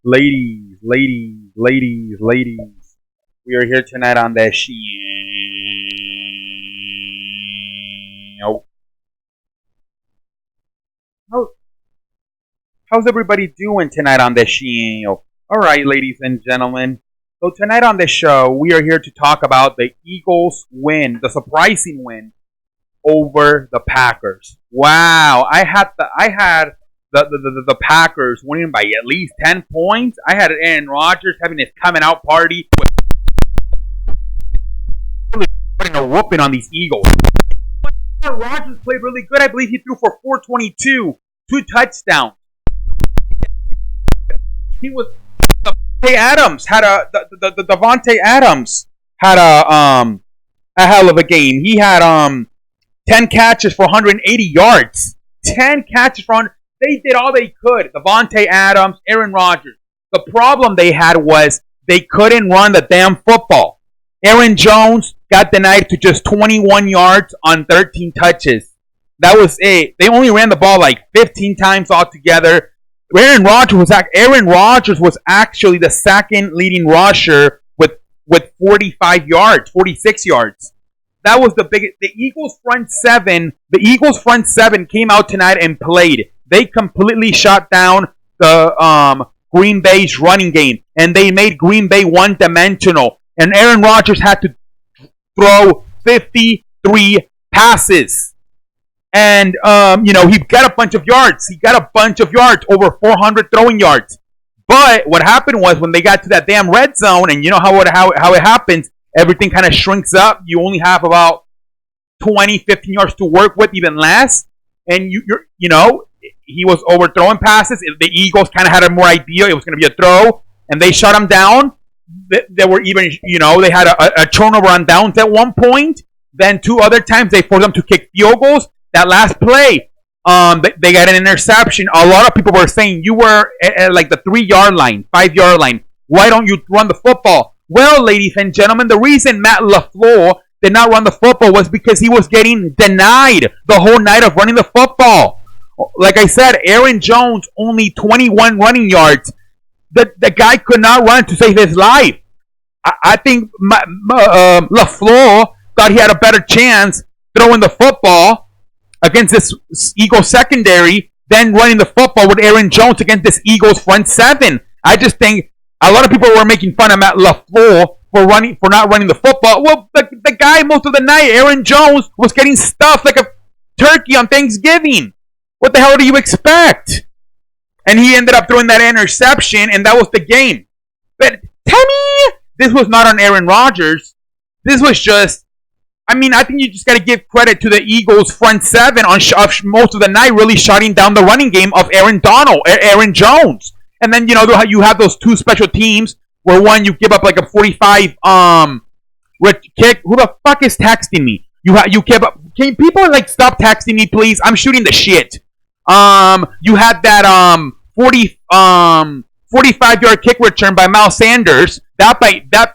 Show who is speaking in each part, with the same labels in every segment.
Speaker 1: Ladies. We are here tonight on the show. How, how's everybody doing tonight on the show? All right, ladies and gentlemen. So tonight on the show, we are here to talk about the Eagles' win, the surprising win over the Packers. Wow, I had the Packers winning by at least 10 points. I had Aaron Rodgers having his coming out party with putting a whooping on these Eagles. Aaron Rodgers played really good. I believe he threw for 422, 2 touchdowns. He was Davante Adams had the Davante Adams had a hell of a game. He had 10 catches for 180 yards. 10 catches for 100. They did all they could. Davante Adams, Aaron Rodgers. The problem they had was they couldn't run the damn football. Aaron Jones got denied to just 21 yards on 13 touches. That was it. They only ran the ball like 15 times altogether. Aaron Rodgers was actually the second leading rusher with 45 yards, 46 yards. That was the biggest. The Eagles front seven came out tonight and played. They completely shut down the Green Bay's running game, and they made Green Bay one-dimensional. And Aaron Rodgers had to throw 53 passes. And, he got a bunch of yards. He got a bunch of yards, over 400 throwing yards. But what happened was when they got to that damn red zone, and you know how it happens, everything kind of shrinks up. You only have about 20, 15 yards to work with, even less. And, he was overthrowing passes. The Eagles kind of had a more idea. It was going to be a throw, and they shut him down. They were even, they had a turnover on downs at one point. Then 2 other times they forced them to kick field goals. That last play, they got an interception. A lot of people were saying you were at like the 3-yard line, 5-yard line. Why don't you run the football? Well, ladies and gentlemen, the reason Matt LaFleur did not run the football was because he was getting denied the whole night of running the football. Like I said, Aaron Jones only 21 running yards. The guy could not run to save his life. I think LaFleur thought he had a better chance throwing the football against this Eagles secondary than running the football with Aaron Jones against this Eagles front seven. I just think a lot of people were making fun of Matt LaFleur for not running the football. Well, the guy most of the night, Aaron Jones, was getting stuffed like a turkey on Thanksgiving. What the hell do you expect? And he ended up throwing that interception, and that was the game. But tell me, this was not on Aaron Rodgers. This was just, I think you just got to give credit to the Eagles front seven on most of the night, really shutting down the running game of Aaron Jones. And then, you have those 2 special teams where one, you give up like a 45 kick. Who the fuck is texting me? You give up. Can people stop texting me, please? I'm shooting the shit. You had that 45-yard kick return by Miles Sanders. That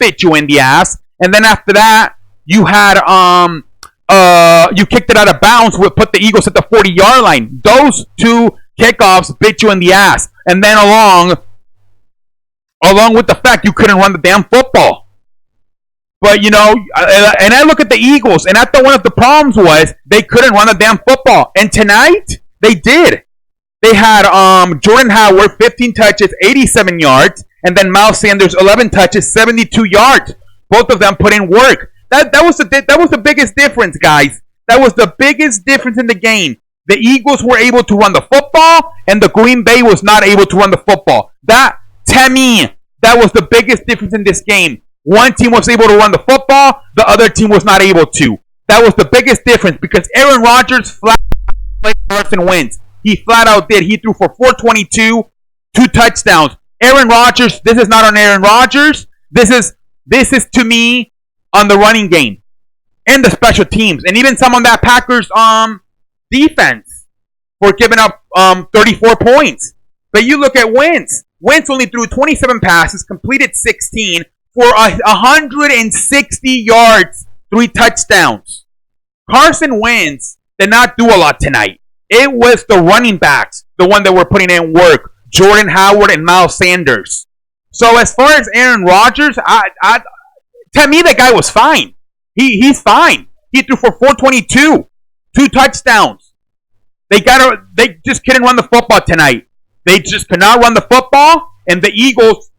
Speaker 1: bit you in the ass. And then after that, you had you kicked it out of bounds, put the Eagles at the 40-yard line. Those 2 kickoffs bit you in the ass. And then along with the fact you couldn't run the damn football. But, and I look at the Eagles, and I thought one of the problems was they couldn't run the damn football. And tonight, they did. They had Jordan Howard, 15 touches, 87 yards, and then Miles Sanders, 11 touches, 72 yards. Both of them put in work. That was the biggest difference, guys. That was the biggest difference in the game. The Eagles were able to run the football, and the Green Bay was not able to run the football. That was the biggest difference in this game. One team was able to run the football, the other team was not able to. That was the biggest difference because Aaron Rodgers flat out played Carson Wentz. He flat out did. He threw for 422, 2 touchdowns. Aaron Rodgers, this is not on Aaron Rodgers. This is to me on the running game and the special teams, and even some on that Packers defense for giving up 34 points. But you look at Wentz. Wentz only threw 27 passes, completed 16 for 160 yards, 3 touchdowns. Carson Wentz did not do a lot tonight. It was the running backs, the one that were putting in work. Jordan Howard, and Miles Sanders. So as far as Aaron Rodgers, to me the guy was fine. He's fine. He threw for 422, 2 touchdowns. They just couldn't run the football tonight. They just could not run the football, and the Eagles,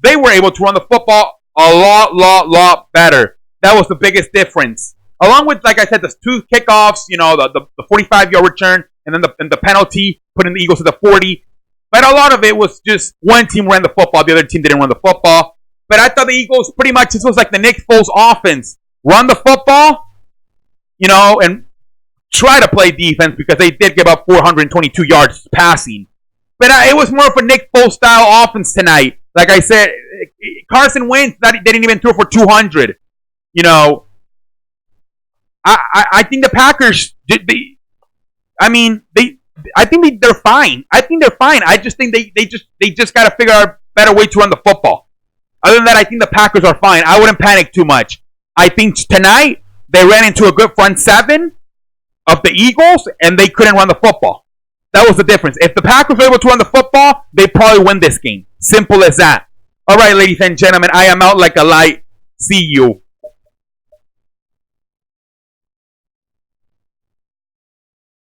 Speaker 1: they were able to run the football a lot better. That was the biggest difference. Along with, like I said, the 2 kickoffs, the 45-yard return, and then the penalty, putting the Eagles to the 40. But a lot of it was just one team ran the football, the other team didn't run the football. But I thought the Eagles pretty much, this was like the Nick Foles offense. Run the football, and try to play defense because they did give up 422 yards passing. But it was more of a Nick Foles style offense tonight. Like I said, Carson Wentz, they didn't even throw for 200. I think the Packers, I think they're fine. I think they're fine. I just think they just got to figure out a better way to run the football. Other than that, I think the Packers are fine. I wouldn't panic too much. I think tonight they ran into a good front 7 of the Eagles, and they couldn't run the football. That was the difference. If the Packers were able to run the football, they probably win this game. Simple as that. All right, ladies and gentlemen, I am out like a light. See you.